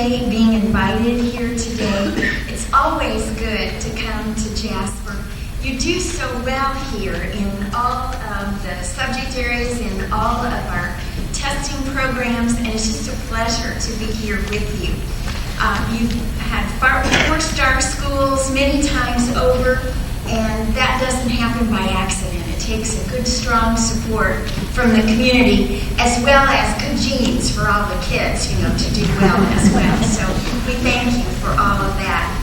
appreciate being invited here today. It's always good to come to Jasper. You do so well here in all of the subject areas, in all of our testing programs, and it's just a pleasure to be here with you. You've had 4-star schools many times over, and that doesn't happen by accident. It takes a good, strong support from the community, as well as good genes for all the kids, to do well as well. So we thank you for all of that.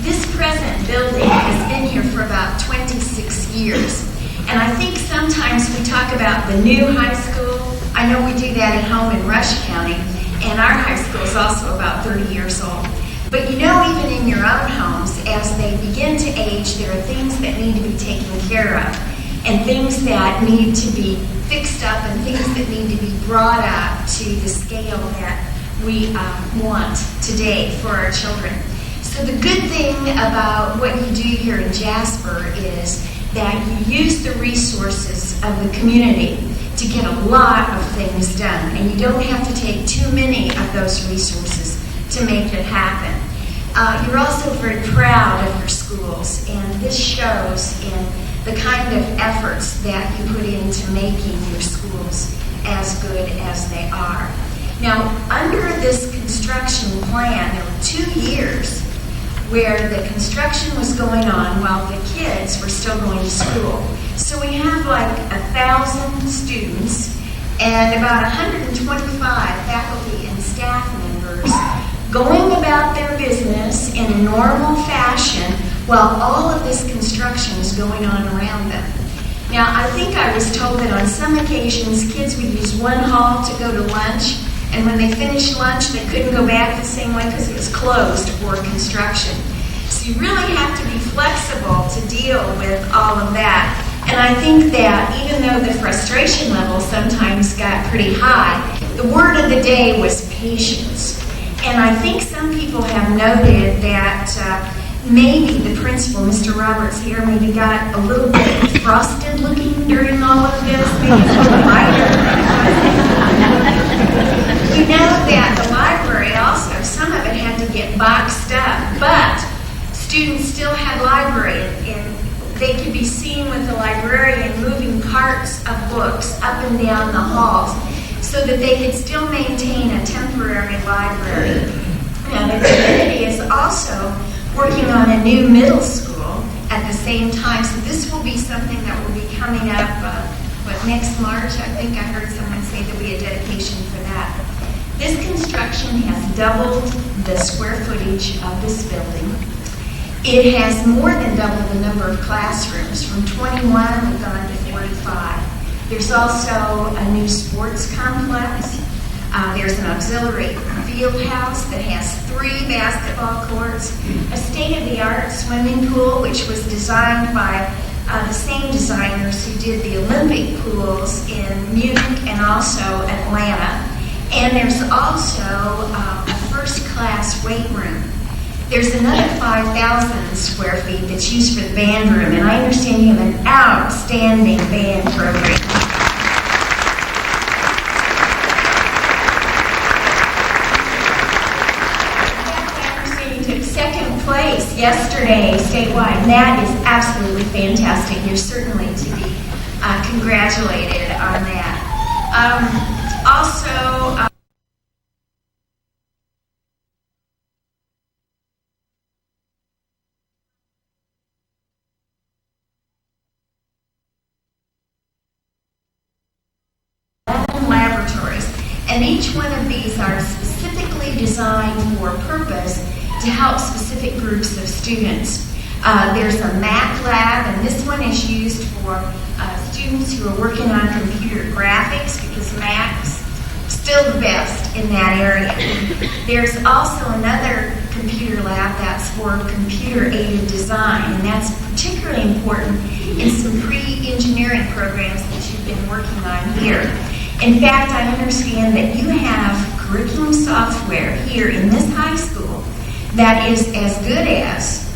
This present building has been here for about 26 years. And I think sometimes we talk about the new high school. I know we do that at home in Rush County, and our high school is also about 30 years old. But even in your own homes, as they begin to age, there are things that need to be taken care of, and things that need to be fixed up, and things that need to be brought up to the scale that we want today for our children. So the good thing about what you do here in Jasper is that you use the resources of the community to get a lot of things done, and you don't have to take too many of those resources to make it happen. You're also very proud of your schools, and this shows in the kind of efforts that you put into making your schools as good as they are. Now, under this construction plan, there were 2 years where the construction was going on while the kids were still going to school. So we have like 1,000 students and about 125 faculty and staff members going about their business in a normal fashion while all of this construction is going on around them. Now, I think I was told that on some occasions kids would use one hall to go to lunch, and when they finished lunch they couldn't go back the same way because it was closed for construction. So you really have to be flexible to deal with all of that. And I think that even though the frustration level sometimes got pretty high, the word of the day was patience. And I think some people have noted that maybe the principal, Mr. Roberts' hair, maybe got a little bit frosted looking during all of this, maybe a little lighter than it was. We know that the library also, some of it had to get boxed up, but students still had library, and they could be seen with the librarian moving carts of books up and down the halls so that they could still maintain a temporary library. Now, the community is also working on a new middle school at the same time, so this will be something that will be coming up next March. I think I heard someone say there'll be a dedication for that. This construction has doubled the square footage of this building. It has more than doubled the number of classrooms. From 21, we've gone to 45. There's also a new sports complex. There's an auxiliary field house that has 3 basketball courts, a state-of-the-art swimming pool, which was designed by the same designers who did the Olympic pools in Munich and also Atlanta. And there's also a first-class weight room. There's another 5,000 square feet that's used for the band room, and I understand you have an outstanding band program. I understand you took second place yesterday statewide, and that is absolutely fantastic. You're certainly to be congratulated on that. Also, and each one of these are specifically designed for a purpose to help specific groups of students. There's a Mac lab, and this one is used for students who are working on computer graphics, because Mac's still the best in that area. There's also another computer lab that's for computer-aided design, and that's particularly important in some pre-engineering programs that you've been working on here. In fact, I understand that you have curriculum software here in this high school that is as good as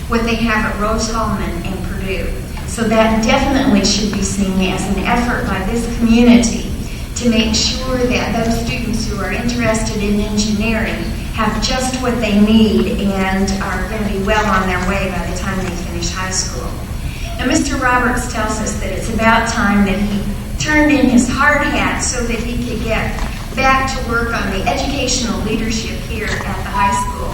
what they have at Rose-Hulman and Purdue. So that definitely should be seen as an effort by this community to make sure that those students who are interested in engineering have just what they need and are going to be well on their way by the time they finish high school. Now, Mr. Roberts tells us that it's about time that he turned in his hard hat so that he could get back to work on the educational leadership here at the high school.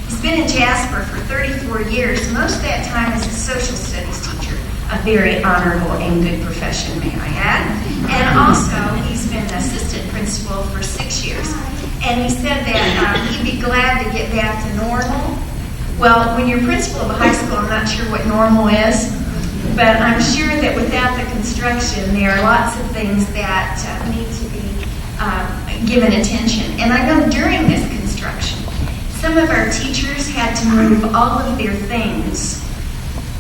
He's been in Jasper for 34 years, most of that time as a social studies teacher, a very honorable and good profession, may I add. And also, he's been an assistant principal for 6 years. And he said that he'd be glad to get back to normal. Well, when you're principal of a high school, I'm not sure what normal is, but I'm sure that without the construction, there are lots of things that need to be given attention. And I know during this construction, some of our teachers had to move all of their things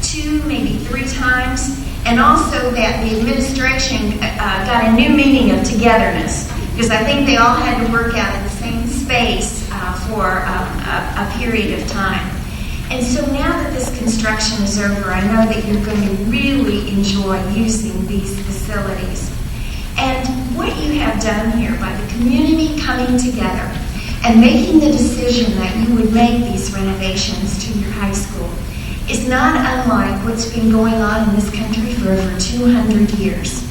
2, maybe 3 times, and also that the administration got a new meaning of togetherness, because I think they all had to work out in the same space for a period of time. And so now that this construction is over, I know that you're going to really enjoy using these facilities. And what you have done here by the community coming together and making the decision that you would make these renovations to your high school is not unlike what's been going on in this country for over 200 years.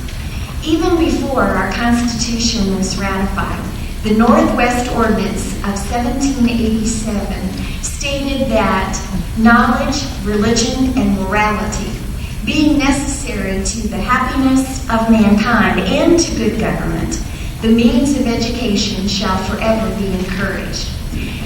Even before our Constitution was ratified, the Northwest Ordinance of 1787 stated that knowledge, religion, and morality, being necessary to the happiness of mankind and to good government, the means of education shall forever be encouraged.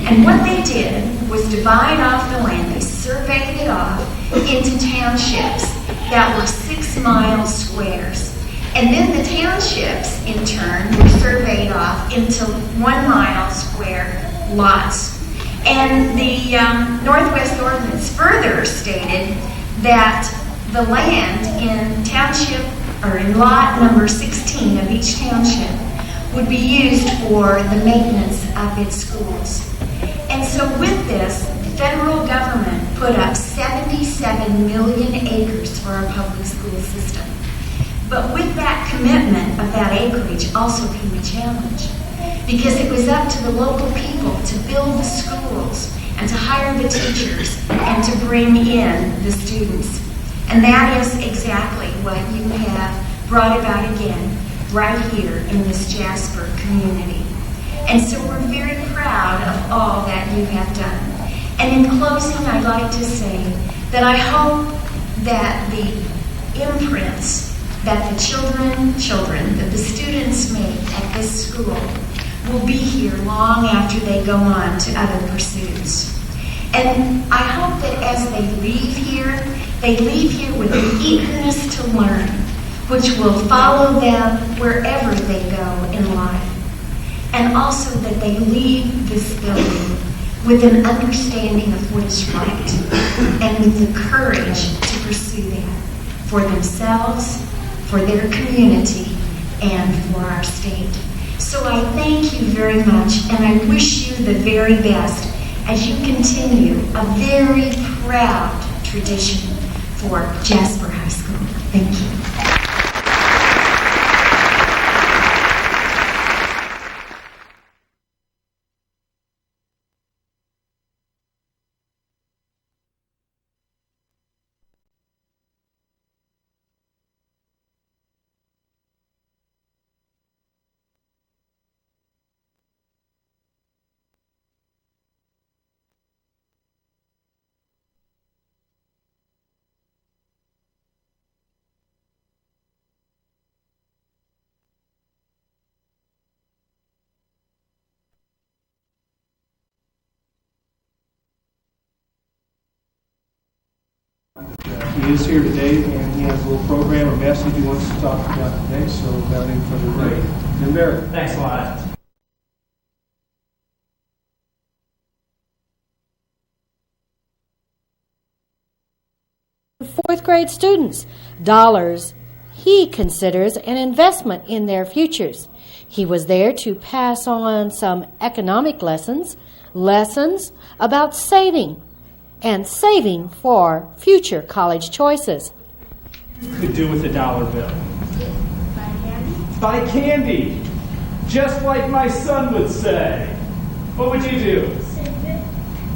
And what they did was divide off the land. They surveyed it off into townships that were 6-mile squares. And then the townships, in turn, were surveyed off into 1-mile square lots. And the Northwest Ordinance further stated that the land in township, or in lot number 16 of each township, would be used for the maintenance of its schools. And so with this, the federal government put up 77 million acres for our public school system. But with that commitment of that acreage also came a challenge, because it was up to the local people to build the schools and to hire the teachers and to bring in the students. And that is exactly what you have brought about again right here in this Jasper community. And so we're very proud of all that you have done. And in closing, I'd like to say that I hope that the imprints that the children, that the students make at this school will be here long after they go on to other pursuits. And I hope that as they leave here with an eagerness to learn, which will follow them wherever they go in life. And also that they leave this building with an understanding of what is right and with the courage to pursue that for themselves, for their community, and for our state. So I thank you very much, and I wish you the very best as you continue a very proud tradition for Jasper High School. Thank you. He is here today, and he has a little program or message he wants to talk about today. So without any further ado, Jim Barrett. Thanks a lot. Fourth grade students, dollars he considers an investment in their futures. He was there to pass on some economic lessons about saving, and saving for future college choices. Could do with a dollar bill. Buy candy? Buy candy, just like my son would say. What would you do?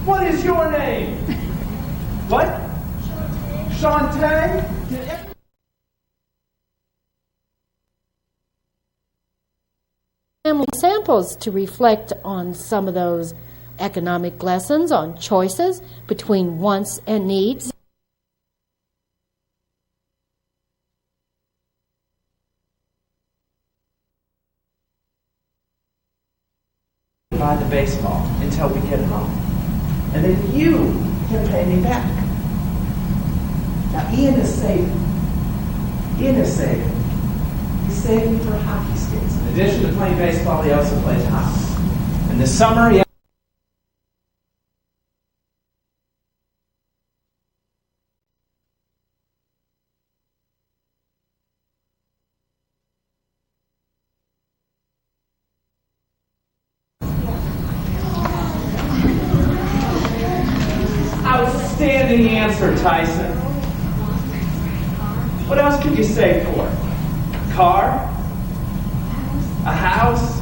What is your name? What? Shantae? Family samples to reflect on some of those economic lessons on choices between wants and needs. Buy the baseball until we get home. And then you can pay me back. Now, Ian is saving. He's saving for hockey skates. In addition to playing baseball, he also plays hockey. And this summer, he outstanding answer, Tyson. What else could you save for? A car? A house?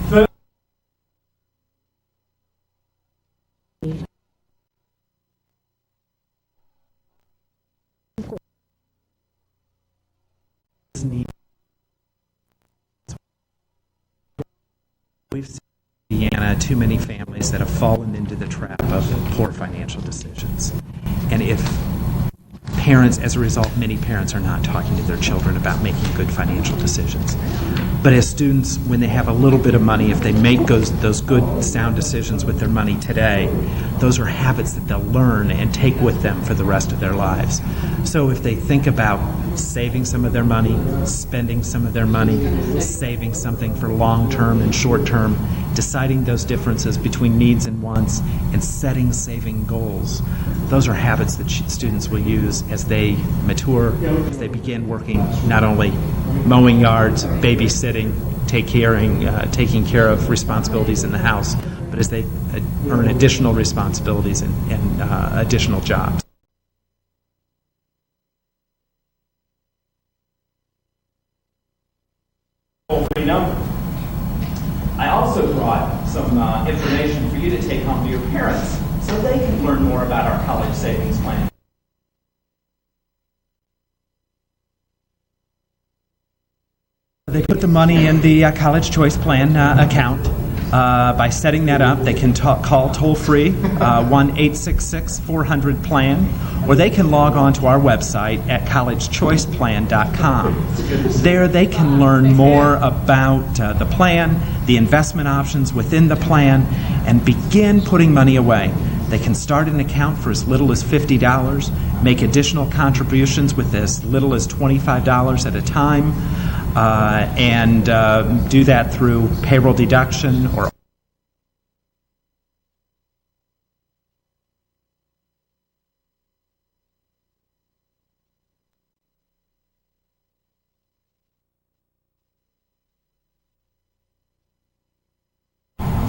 Food? We've seen in Indiana too many families that have fallen into the trap of poor financial decisions. And if parents, as a result, many parents are not talking to their children about making good financial decisions. But as students, when they have a little bit of money, if they make those good, sound decisions with their money today, those are habits that they'll learn and take with them for the rest of their lives. So if they think about saving some of their money, spending some of their money, saving something for long-term and short-term, deciding those differences between needs and wants, and setting saving goals, those are habits that students will use as they mature, as they begin working not only mowing yards, babysitting, taking care of responsibilities in the house, but as they earn additional responsibilities and additional jobs. I also brought some information for you to take home to your parents so they can learn more about our college savings plan. They put the money in the College Choice Plan account. By setting that up, they can call toll-free 1-866-400-PLAN, or they can log on to our website at collegechoiceplan.com. There they can learn more about the plan, the investment options within the plan, and begin putting money away. They can start an account for as little as $50, make additional contributions with as little as $25 at a time, and do that through payroll deduction or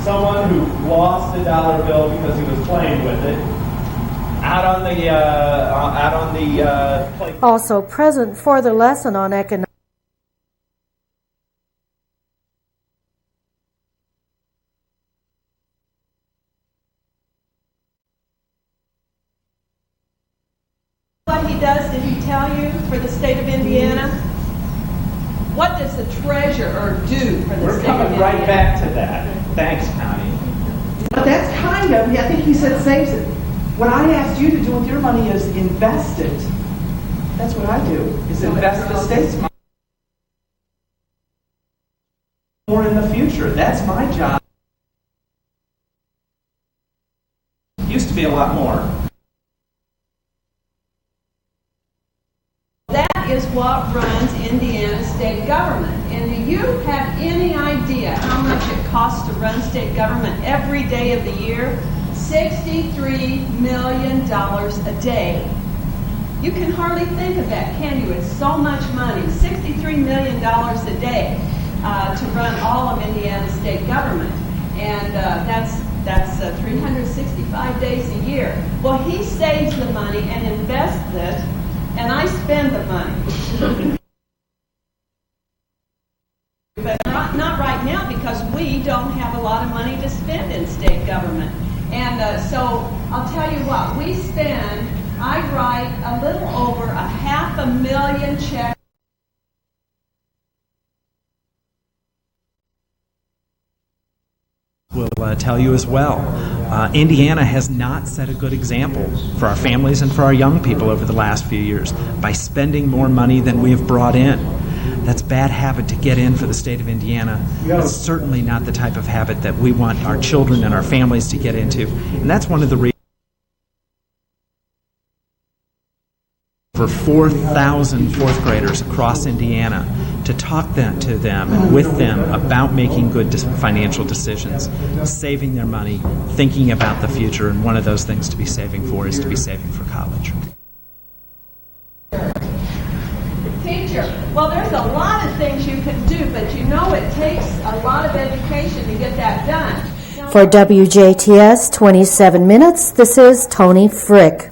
someone who lost a dollar bill because he was playing with it out on the play. Also present for the lesson on economics. What he does, did he tell you, for the state of Indiana? What does the treasurer do for the We're state of coming Indiana? right back to that. Thanks, Connie. But that's kind of, I think he said saves it. What I asked you to do with your money is invest it. That's what I do, is invest the state's money. More in the future. That's my job. It used to be a lot more. That is what runs Indiana state government. And do you have any idea how much it costs to run state government every day of the year? $63 million a day. You can hardly think of that, can you? It's so much money. $63 million a day to run all of Indiana state government. And that's 365 days a year. Well, he saves the money and invests it, and I spend the money. But not right now, because we don't have a lot of money to spend in state government. And so I'll tell you what, I write a little over 500,000 checks. Will tell you as well. Indiana has not set a good example for our families and for our young people over the last few years by spending more money than we have brought in. That's a bad habit to get in for the state of Indiana. It's certainly not the type of habit that we want our children and our families to get into. And that's one of the reasons for 4,000 fourth graders across Indiana to talk to them and with them about making good financial decisions, saving their money, thinking about the future, and one of those things to be saving for is to be saving for college. Teacher, well, there's a lot of things you can do, but you know it takes a lot of education to get that done. For WJTS 27 Minutes, this is Tony Frick.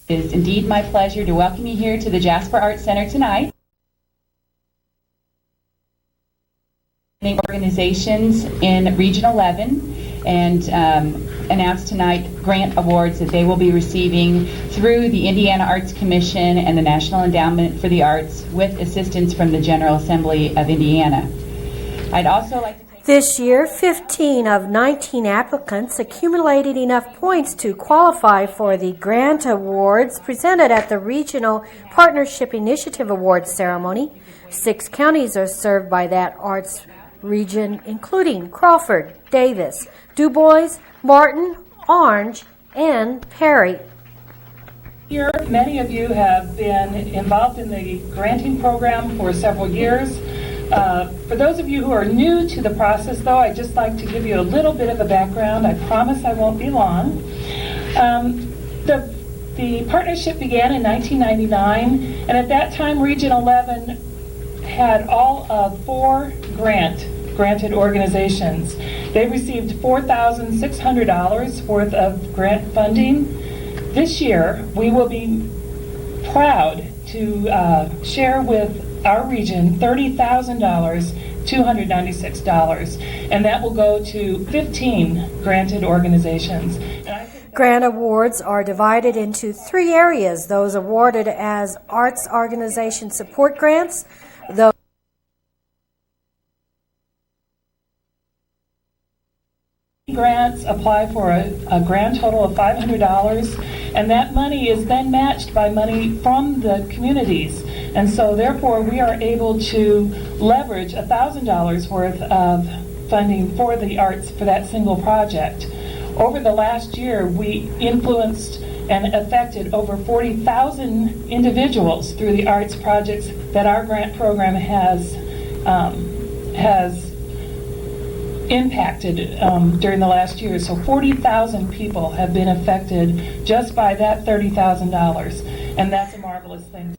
It is indeed my pleasure to welcome you here to the Jasper Arts Center tonight. Organizations in Region 11 and announce tonight grant awards that they will be receiving through the Indiana Arts Commission and the National Endowment for the Arts with assistance from the General Assembly of Indiana. I'd also like to This year, 15 of 19 applicants accumulated enough points to qualify for the grant awards presented at the Regional Partnership Initiative Awards ceremony. 6 counties are served by that arts region, including Crawford, Davis, Du Bois, Martin, Orange, and Perry. Here, many of you have been involved in the granting program for several years. For those of you who are new to the process, though, I'd just like to give you a little bit of a background. I promise I won't be long. The partnership began in 1999, and at that time, Region 11 had all of 4 granted organizations. They received $4,600 worth of grant funding. This year, we will be proud to share with our region $30,000, $296, and that will go to 15 granted organizations. Grant awards are divided into 3 areas: those awarded as arts organization support grants, those grants apply for a grand total of $500, and that money is then matched by money from the communities. And so therefore we are able to leverage $1,000 worth of funding for the arts for that single project. Over the last year, we influenced and affected over 40,000 individuals through the arts projects that our grant program has impacted during the last year. So 40,000 people have been affected just by that $30,000, and that's a marvelous thing.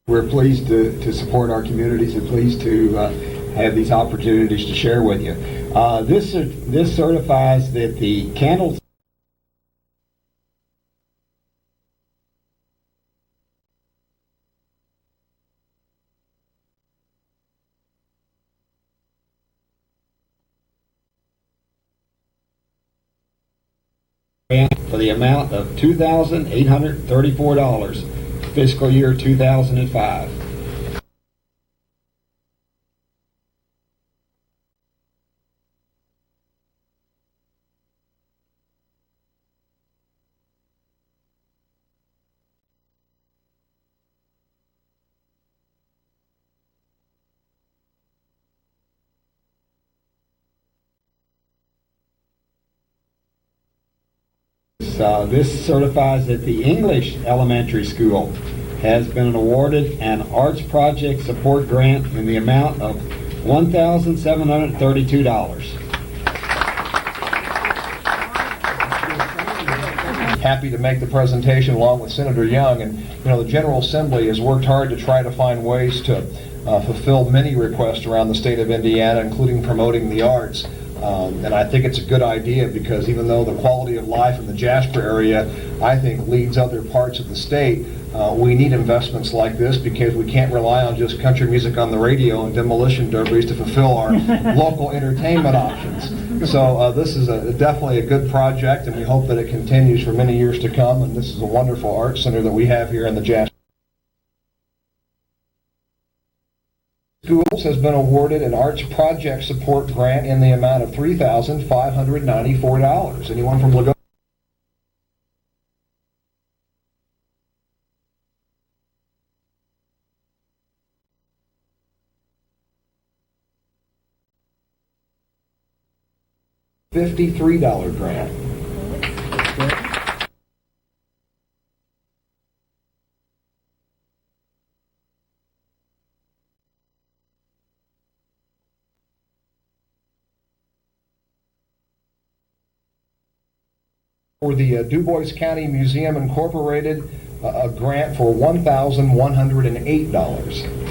We're pleased to support our communities and pleased to have these opportunities to share with you. This certifies that the candles for the amount of $2,834. Fiscal year 2005. business. This certifies that the English elementary school has been awarded an arts project support grant in the amount of $1,732. Happy to make the presentation along with Senator Young, and the General Assembly has worked hard to try to find ways to fulfill many requests around the state of Indiana, including promoting the arts. And I think it's a good idea because even though the quality of life in the Jasper area, I think, leads other parts of the state, we need investments like this because we can't rely on just country music on the radio and demolition derbies to fulfill our local entertainment options. So this is definitely a good project, and we hope that it continues for many years to come. And this is a wonderful art center that we have here in the Jasper. Schools has been awarded an arts project support grant in the amount of $3,594. Anyone from Lago? $53 grant. For the Du Bois County Museum Incorporated, a grant for $1,108.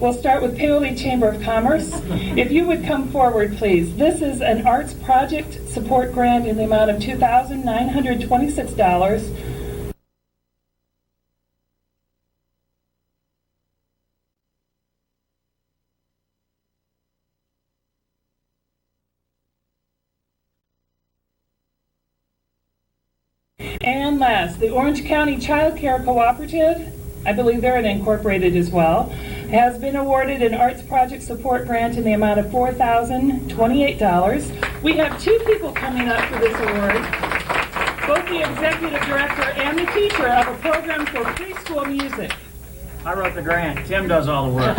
We'll start with Paoli Chamber of Commerce. If you would come forward, please. This is an arts project support grant in the amount of $2,926. And last, the Orange County Child Care Cooperative, I believe they're incorporated as well, has been awarded an arts project support grant in the amount of $4,028. We have two people coming up for this award, both the executive director and the teacher of a program for preschool music. I wrote the grant. Tim does all the work.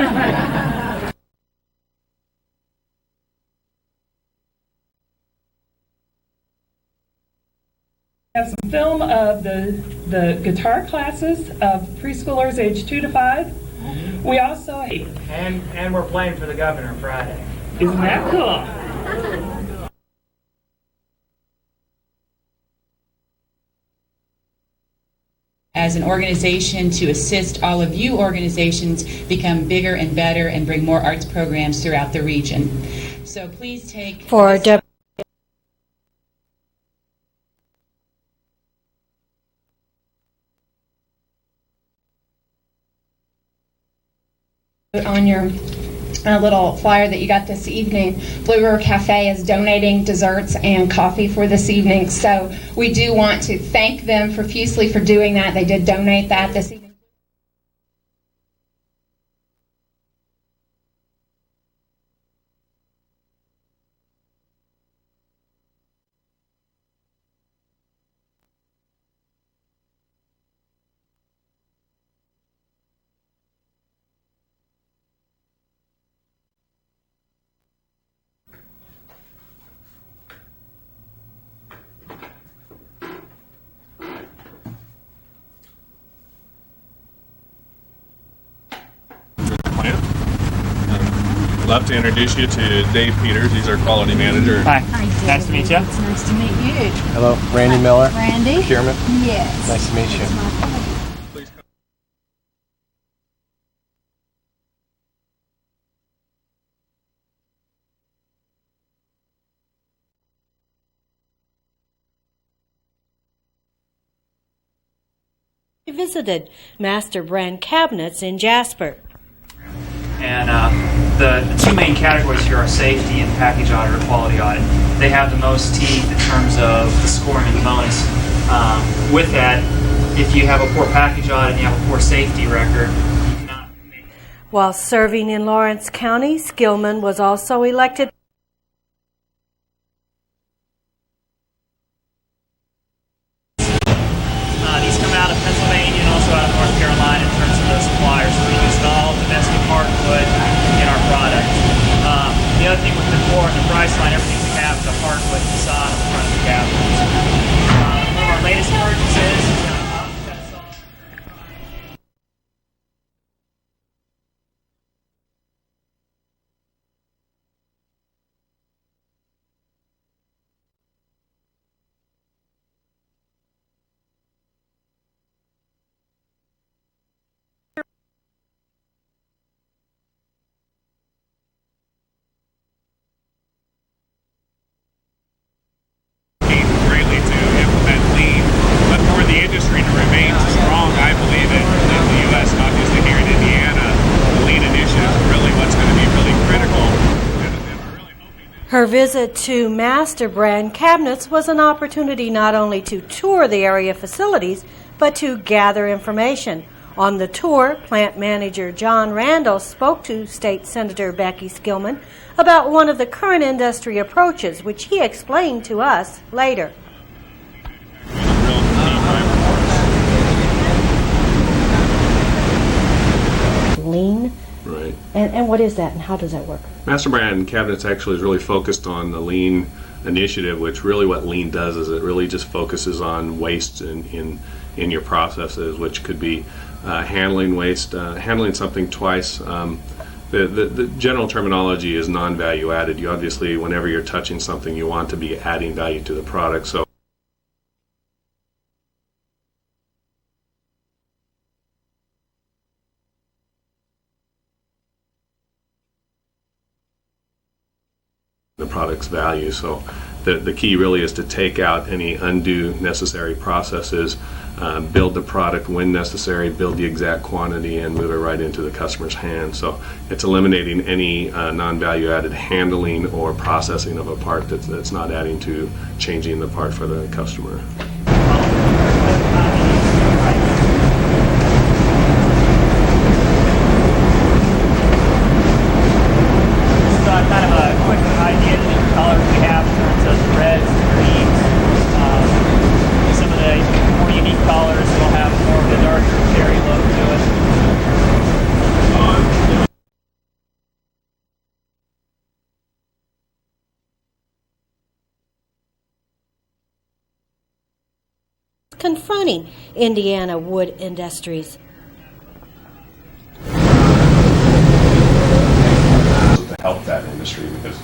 Have some film of the guitar classes of preschoolers aged 2 to 5. We also and we're playing for the governor Friday. Isn't that cool? As an organization to assist all of you organizations become bigger and better and bring more arts programs throughout the region. So please take for on your little flyer that you got this evening, Blue River Cafe is donating desserts and coffee for this evening. So we do want to thank them profusely for doing that. They did donate that this evening. I'd love to introduce you to Dave Peters. He's our quality manager. Hi. Nice to meet you. It's nice to meet you. Hello, Randy Miller. Randy? Chairman. Yes. Nice to meet you. He visited Master Brand Cabinets in Jasper. And the two main categories here are safety and package audit or quality audit. They have the most teeth in terms of the scoring and the bonus. With that, if you have a poor package audit and you have a poor safety record, you cannot make it. While serving in Lawrence County, Skillman was also elected These come out of Pennsylvania and also out of North Carolina in terms of the suppliers. So we use all domestic hardwood in our product. everything with the core and the price line, everything we have is a hardwood facade on the front of the cabinets. One of our latest purchases is greatly to implement lean, but for the industry to remain strong, I believe in the U.S. and obviously here in Indiana, the lean initiative is really what's going to be really critical. Her visit to Master Brand Cabinets was an opportunity not only to tour the area facilities, but to gather information. On the tour, plant manager John Randall spoke to State Senator Becky Skillman about one of the current industry approaches, which he explained to us later. Lean? Right. And what is that and how does that work? Master Brand Cabinets actually is really focused on the lean initiative, which really what lean does is it really just focuses on waste in your processes, which could be handling waste, handling something twice. The general terminology is non-value added. You obviously, whenever you're touching something, you want to be adding value to the product. So the product's value. So the key really is to take out any undue necessary processes, build the product when necessary, build the exact quantity, and move it right into the customer's hands. So it's eliminating any non-value added handling or processing of a part that's not adding to changing the part for the customer. Kind of a quick idea of the colors we have in terms of reds, greens, some of the more unique colors will have more of the darker cherry look to it. Confronting Indiana wood industries. Help that industry because,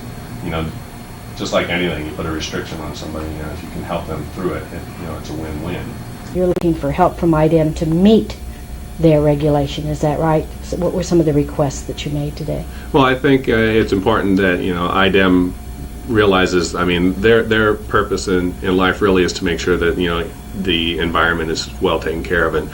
just like anything, you put a restriction on somebody, if you can help them through it, it's a win-win. You're looking for help from IDEM to meet their regulation, is that right? So what were some of the requests that you made today? Well, I think it's important that, IDEM realizes, their purpose in life really is to make sure that, the environment is well taken care of, and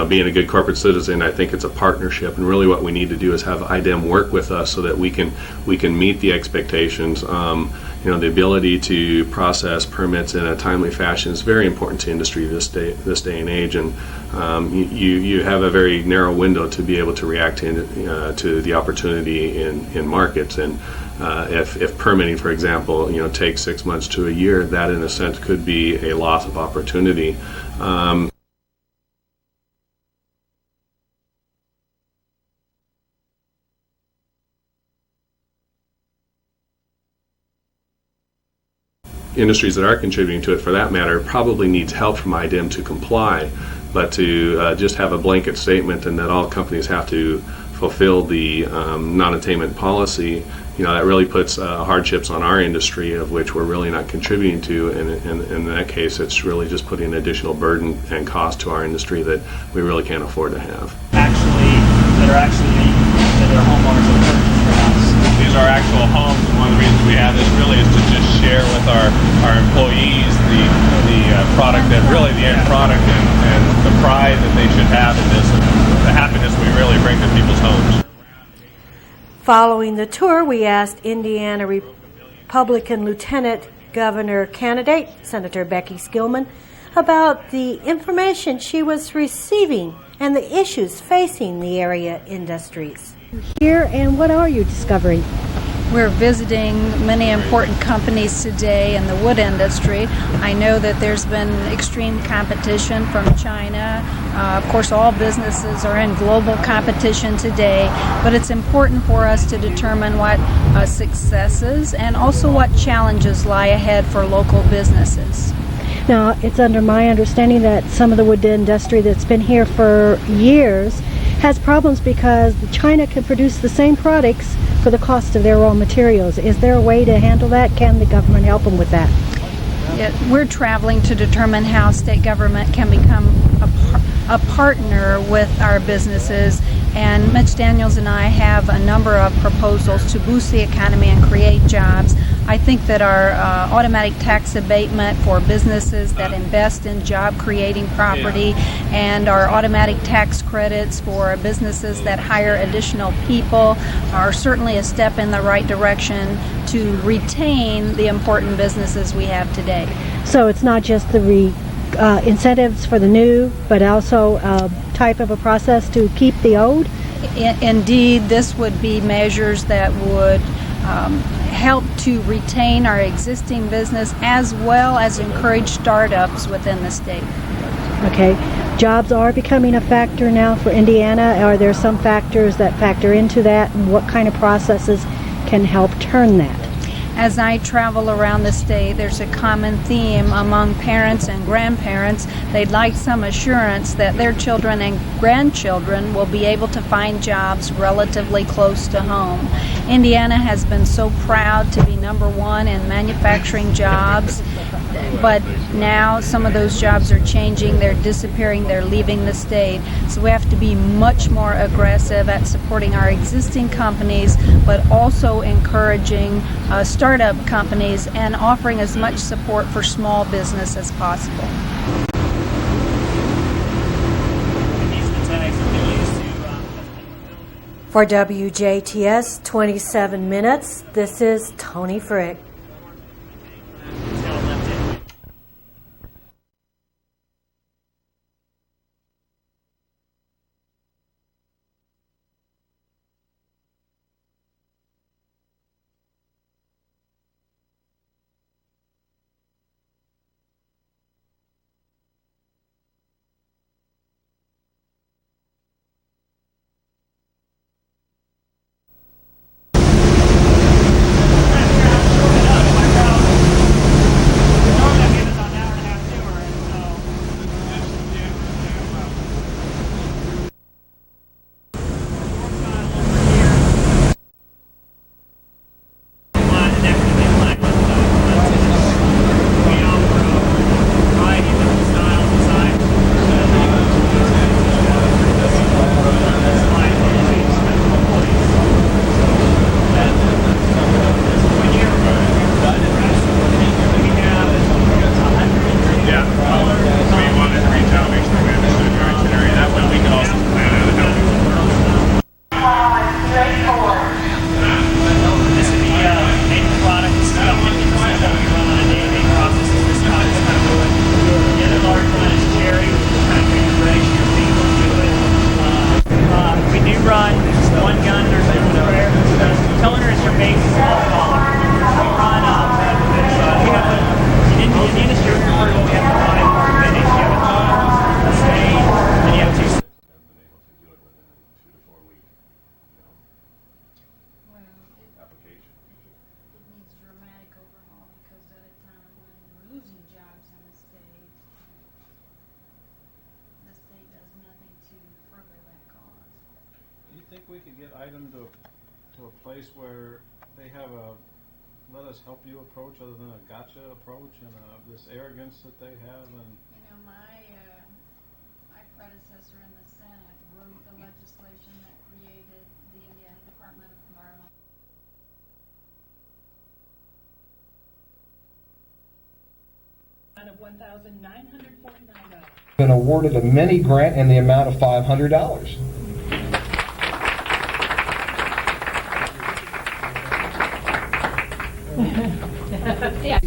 being a good corporate citizen, I think it's a partnership, and really what we need to do is have IDEM work with us so that we can meet the expectations. The ability to process permits in a timely fashion is very important to industry this day and age, and you have a very narrow window to be able to react to the opportunity in markets. And if permitting, for example, takes 6 months to a year, that in a sense could be a loss of opportunity. Industries that are contributing to it, for that matter, probably needs help from IDEM to comply, but to just have a blanket statement and that all companies have to fulfill the non-attainment policy, that really puts hardships on our industry, of which we're really not contributing to, and in that case, it's really just putting an additional burden and cost to our industry that we really can't afford to have. that are homeowners that purchase from us. These are actual homes, and one of the reasons we have this really is to just share with our employees the product, that really the end product, and the pride that they should have in this, and the happiness we really bring to people's homes. Following the tour, we asked Indiana Republican Lieutenant Governor candidate Senator Becky Skillman about the information she was receiving and the issues facing the area industries. Here, and what are you discovering? We're visiting many important companies today in the wood industry. I know that there's been extreme competition from China Of course, all businesses are in global competition today, but it's important for us to determine what successes and also what challenges lie ahead for local businesses. Now, it's under my understanding that some of the wood industry that's been here for years has problems because China can produce the same products for the cost of their raw materials. Is there a way to handle that? Can the government help them with that? We're traveling to determine how state government can become a partner with our businesses, and Mitch Daniels and I have a number of proposals to boost the economy and create jobs. I think that our automatic tax abatement for businesses that invest in job-creating property and our automatic tax credits for businesses that hire additional people are certainly a step in the right direction to retain the important businesses we have today. So it's not just the incentives for the new, but also a type of a process to keep the old? Indeed, this would be measures that would help to retain our existing business as well as encourage startups within the state. Okay. Jobs are becoming a factor now for Indiana. Are there some factors that factor into that, and what kind of processes can help turn that? As I travel around the state, there's a common theme among parents and grandparents. They'd like some assurance that their children and grandchildren will be able to find jobs relatively close to home. Indiana has been so proud to be number one in manufacturing jobs, but now some of those jobs are changing, they're disappearing, they're leaving the state. So we have to be much more aggressive at supporting our existing companies, but also encouraging startup companies and offering as much support for small business as possible. For WJTS 27 Minutes, this is Tony Frick. We could get item to a place where they have a let us help you approach other than a gotcha approach and this arrogance that they have. And my predecessor in the Senate wrote the legislation that created the Indiana Department of Environmental. Of $1,949. Been awarded a mini grant in the amount of $500.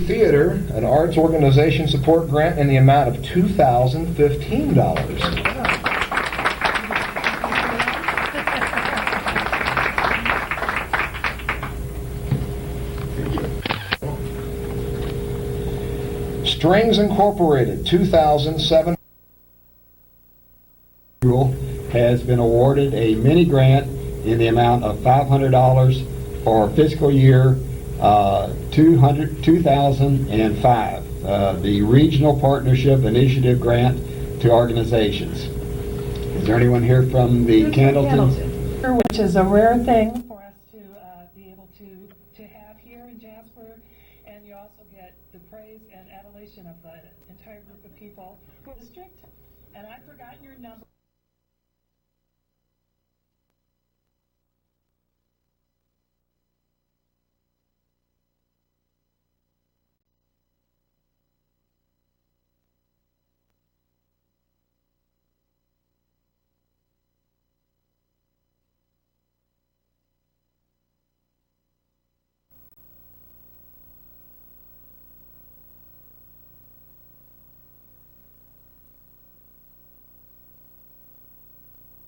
Theater, an arts organization support grant in the amount of $2,015. Strings Incorporated, $2,700. has been awarded a mini grant in the amount of $500 for fiscal year 2005, the Regional Partnership Initiative Grant to organizations. Is there anyone here from the Candleton? Which is a rare thing for us to be able to have here in Jasper, and you also get the praise and adulation of the entire group of people who are in the district. And I've forgotten your number.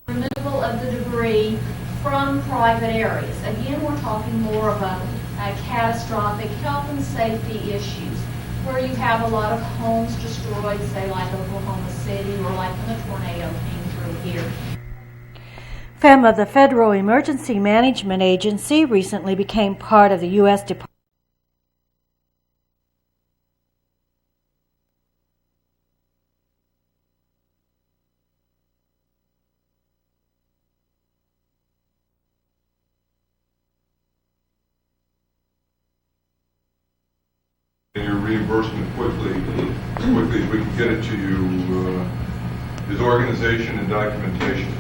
Removal of the debris from private areas. Again, we're talking more of a catastrophic health and safety issues where you have a lot of homes destroyed, say like Oklahoma City or like when a tornado came through here. FEMA, the Federal Emergency Management Agency, recently became part of the U.S. Department. Your reimbursement quickly as we can get it to you is organization and documentation.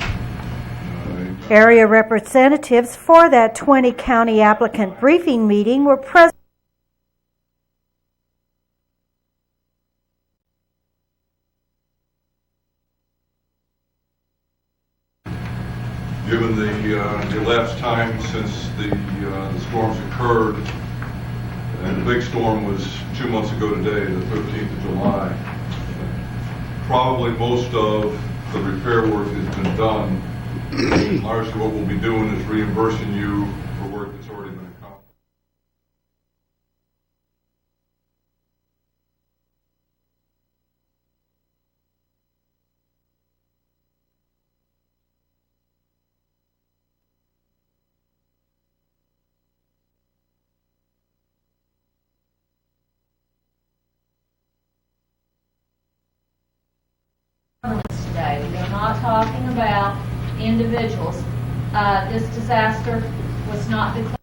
Area representatives for that 20-county applicant briefing meeting were present. Given the elapsed time since the storms occurred, and the big storm was 2 months ago today, the 15th of July, probably most of the repair work has been done. Largely what we'll be doing is reimbursing you for work that's already been accomplished. Today, we're not talking about individuals. This disaster was not declared.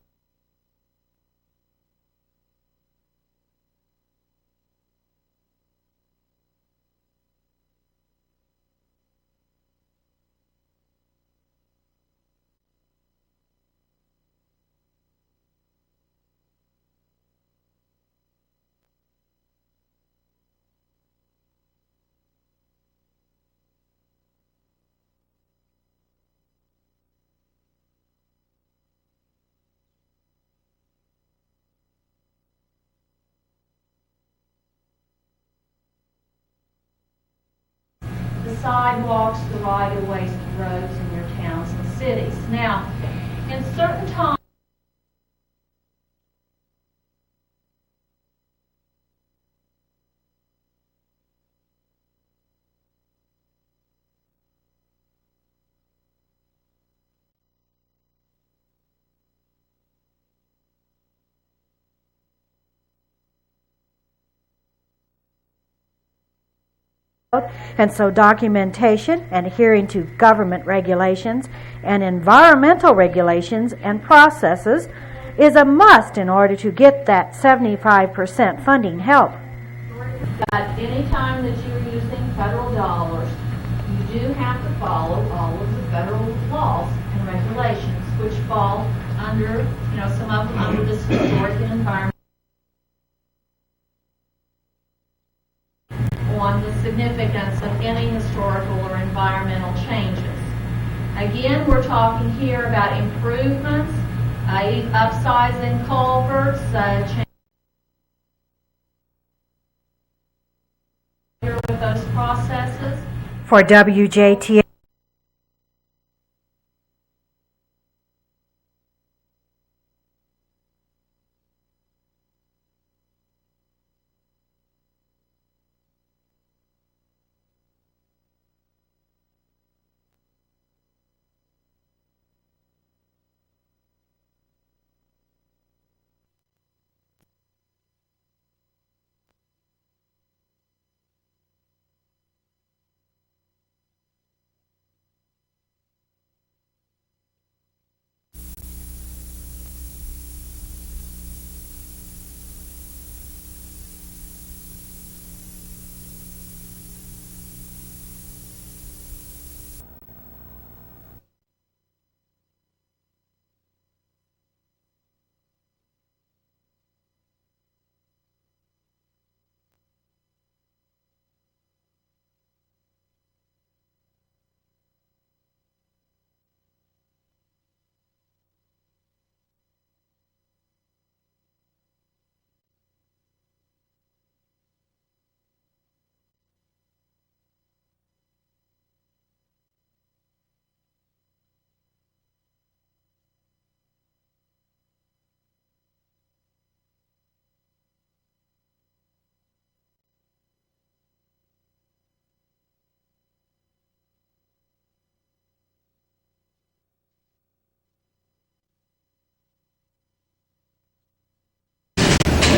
The sidewalks, the right-of-ways, the roads in your towns and cities. Now, in certain times, and so documentation and adhering to government regulations and environmental regulations and processes is a must in order to get that 75% funding help. But any time that you're using federal dollars, you do have to follow all of the federal laws and regulations, which fall under, some of them under this historic and environmental. On the significance of any historical or environmental changes. Again, we're talking here about improvements, upsizing culverts, with those processes. For WJTS.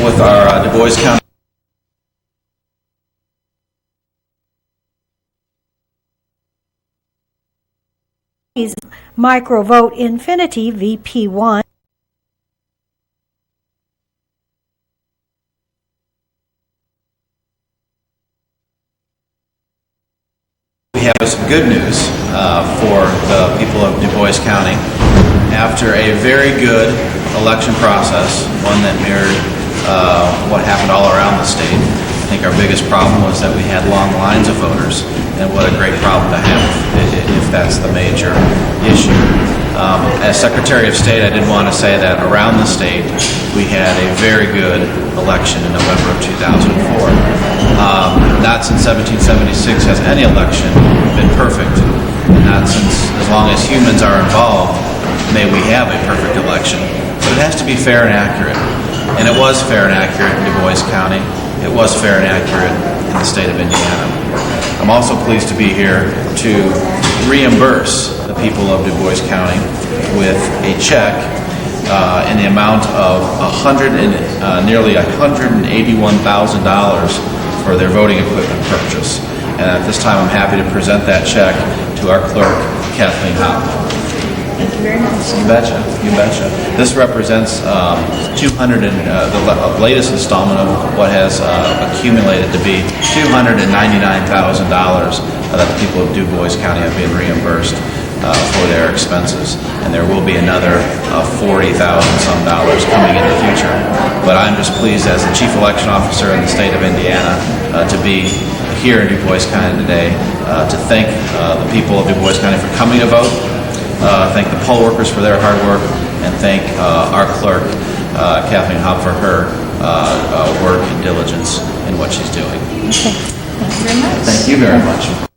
with our Du Bois County Microvote Infinity VP1. We have some good news for the people of Du Bois County. After a very good election process, one that mirrored what happened all around the state, I think our biggest problem was that we had long lines of voters, and what a great problem to have if that's the major issue. As Secretary of State, I did want to say that around the state, we had a very good election in November of 2004. Not since 1776 has any election been perfect, and not since, as long as humans are involved, may we have a perfect election. But it has to be fair and accurate, and it was fair and accurate in Du Bois County. It was fair and accurate in the state of Indiana. I'm also pleased to be here to reimburse the people of Du Bois County with a check in the amount of nearly $181,000 for their voting equipment purchase. And at this time, I'm happy to present that check to our clerk, Kathleen Howe. Thank you very much. You betcha. You betcha. This represents the latest installment of what has accumulated to be $299,000 that the people of Du Bois County have been reimbursed for their expenses, and there will be another $40,000 some coming in the future. But I'm just pleased as the Chief Election Officer in the state of Indiana to be here in Du Bois County today to thank the people of Du Bois County for coming to vote, thank the poll workers for their hard work, and thank our clerk, Kathleen Hobb, for her work and diligence in what she's doing. Okay. Thank you very much. Thank you very much.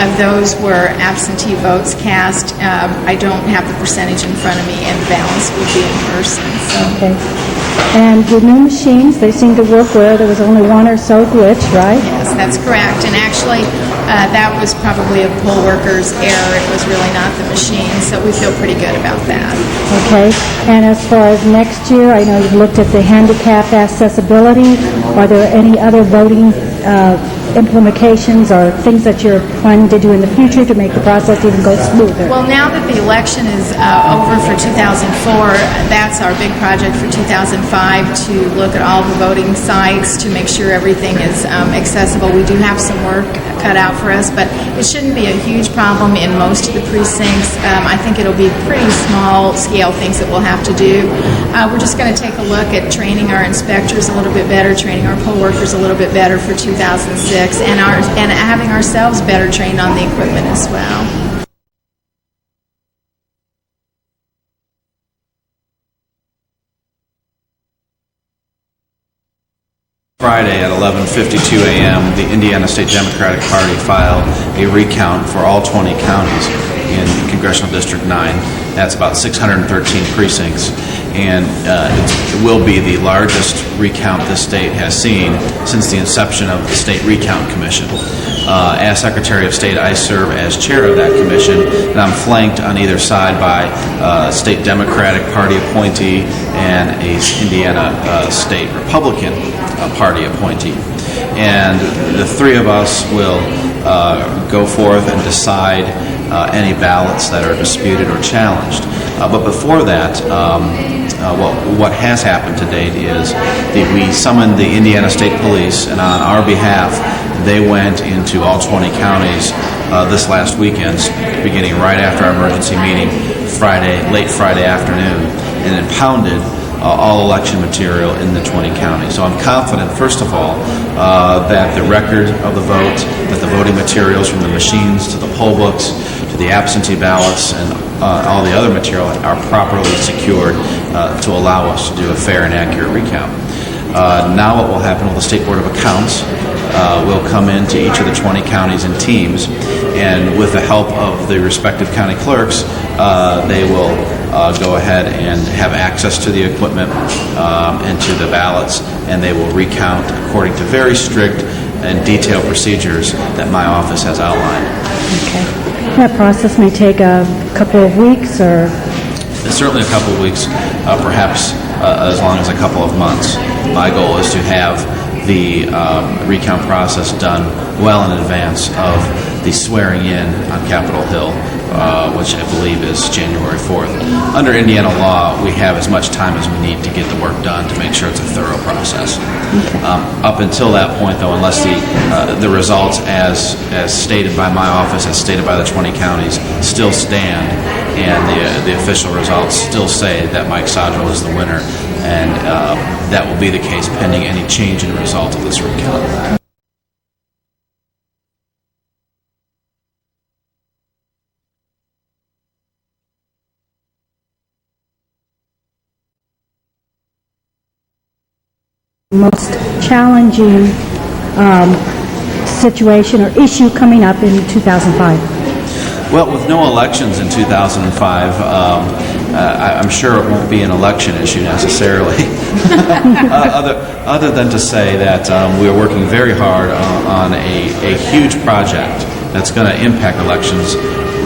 of those were absentee votes cast. I don't have the percentage in front of me, and the balance would be in person. So. Okay. And the new machines, they seem to work well. There was only one or so glitch, right? Yes, that's correct. And actually, that was probably a poll worker's error. It was really not the machine, so we feel pretty good about that. Okay. And as far as next year, I know you've looked at the handicap accessibility. Are there any other voting implementations or things that you're planning to do in the future to make the process even go smoother? Well, now that the election is over for 2004, that's our big project for 2005, to look at all the voting sites to make sure everything is accessible. We do have some work cut out for us, but it shouldn't be a huge problem in most of the precincts. I think it'll be pretty small scale things that we'll have to do. We're just going to take a look at training our inspectors a little bit better, training our poll workers a little bit better for 2006, and having ourselves better trained on the equipment as well. Friday at 11:52 a.m., the Indiana State Democratic Party filed a recount for all 20 counties in Congressional District 9. That's about 613 precincts, and it will be the largest recount this state has seen since the inception of the State Recount Commission. As Secretary of State, I serve as chair of that commission, and I'm flanked on either side by State Democratic Party appointee and a Indiana State Republican Party appointee. And the three of us will go forth and decide any ballots that are disputed or challenged. But before that, what has happened to date is that we summoned the Indiana State Police, and on our behalf, they went into all 20 counties this last weekend, beginning right after our emergency meeting, late Friday afternoon, and impounded all election material in the 20 counties. So I'm confident, first of all, that the record of the vote, that the voting materials from the machines to the poll books to the absentee ballots and all the other material are properly secured to allow us to do a fair and accurate recount. Now what will happen with the State Board of Accounts will come into each of the 20 counties in teams, and with the help of the respective county clerks, they will go ahead and have access to the equipment and to the ballots, and they will recount according to very strict and detailed procedures that my office has outlined. Okay. That process may take a couple of weeks, or? Certainly a couple of weeks, perhaps as long as a couple of months. My goal is to have the recount process done well in advance of the swearing in on Capitol Hill, which I believe is January 4th. Under Indiana law, we have as much time as we need to get the work done to make sure it's a thorough process. Up until that point, though, unless the results as stated by my office, as stated by the 20 counties, still stand, and the official results still say that Mike Sodrell is the winner, and that will be the case pending any change in the result of this recount. Most challenging situation or issue coming up in 2005? Well, with no elections in 2005, I'm sure it won't be an election issue necessarily. Other than to say that we are working very hard on a huge project that's going to impact elections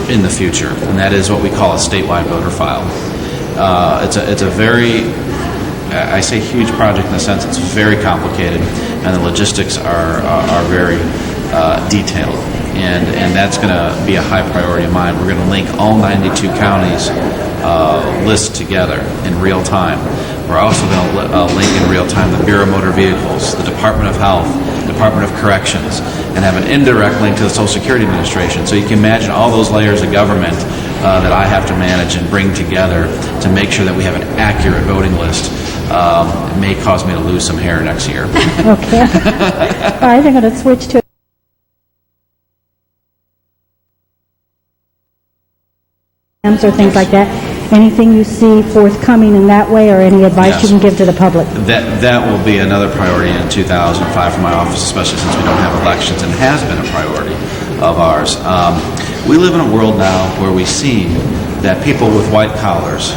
in the future, and that is what we call a statewide voter file. It's a very, I say huge project in the sense it's very complicated, and the logistics are very detailed. And that's going to be a high priority of mine. We're going to link all 92 counties' lists together in real time. We're also going to link in real time the Bureau of Motor Vehicles, the Department of Health, Department of Corrections, and have an indirect link to the Social Security Administration. So you can imagine all those layers of government that I have to manage and bring together to make sure that we have an accurate voting list. It may cause me to lose some hair next year. Okay. All right, I'm going to switch to or things like that. Anything you see forthcoming in that way, or any advice you can give to the public? That will be another priority in 2005 for my office, especially since we don't have elections, and has been a priority of ours. We live in a world now where we see that people with white collars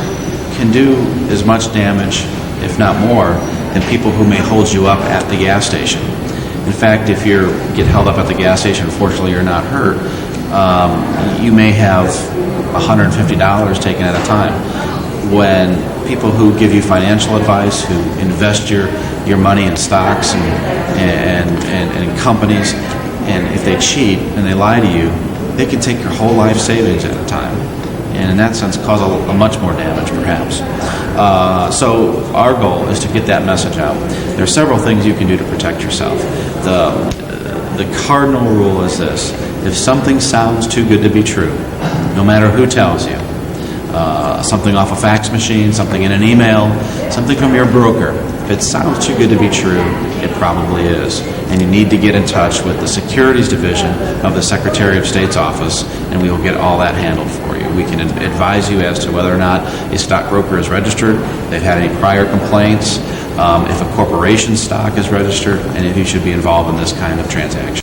can do as much damage, if not more, than people who may hold you up at the gas station. In fact, if you get held up at the gas station, unfortunately you're not hurt, you may have $150 taken at a time. When people who give you financial advice, who invest your money in stocks and companies, and if they cheat and they lie to you, they can take your whole life savings at a time, and in that sense cause a much more damage perhaps. So our goal is to get that message out. There are several things you can do to protect yourself. The cardinal rule is this: if something sounds too good to be true, no matter who tells you, something off a fax machine, something in an email, something from your broker, if it sounds too good to be true, it probably is. And you need to get in touch with the Securities Division of the Secretary of State's office, and we will get all that handled for you. We can advise you as to whether or not a stockbroker is registered, if they've had any prior complaints, if a corporation stock is registered, and if you should be involved in this kind of transaction.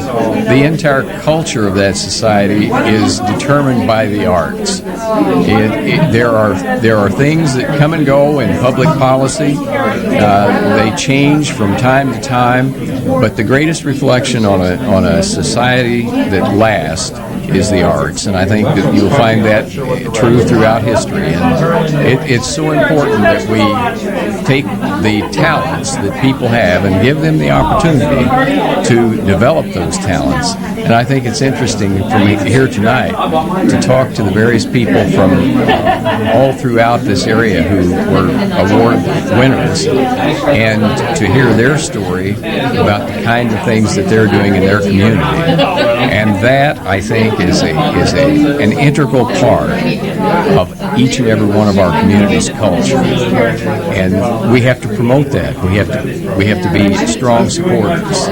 the entire culture of that society is determined by the arts. There are things that come and go in public policy. They change from time to time, but the greatest reflection on a society that lasts is the arts, and I think that you'll find that true throughout history. And it's so important that we take the talents that people have and give them the opportunity to develop those talents. And I think it's interesting for me here tonight to talk to the various people from all throughout this area who were award winners and to hear their story about the kind of things that they're doing in their community. And that, I think, is an integral part of each and every one of our community's culture, and we have to promote that. We have to be strong supporters.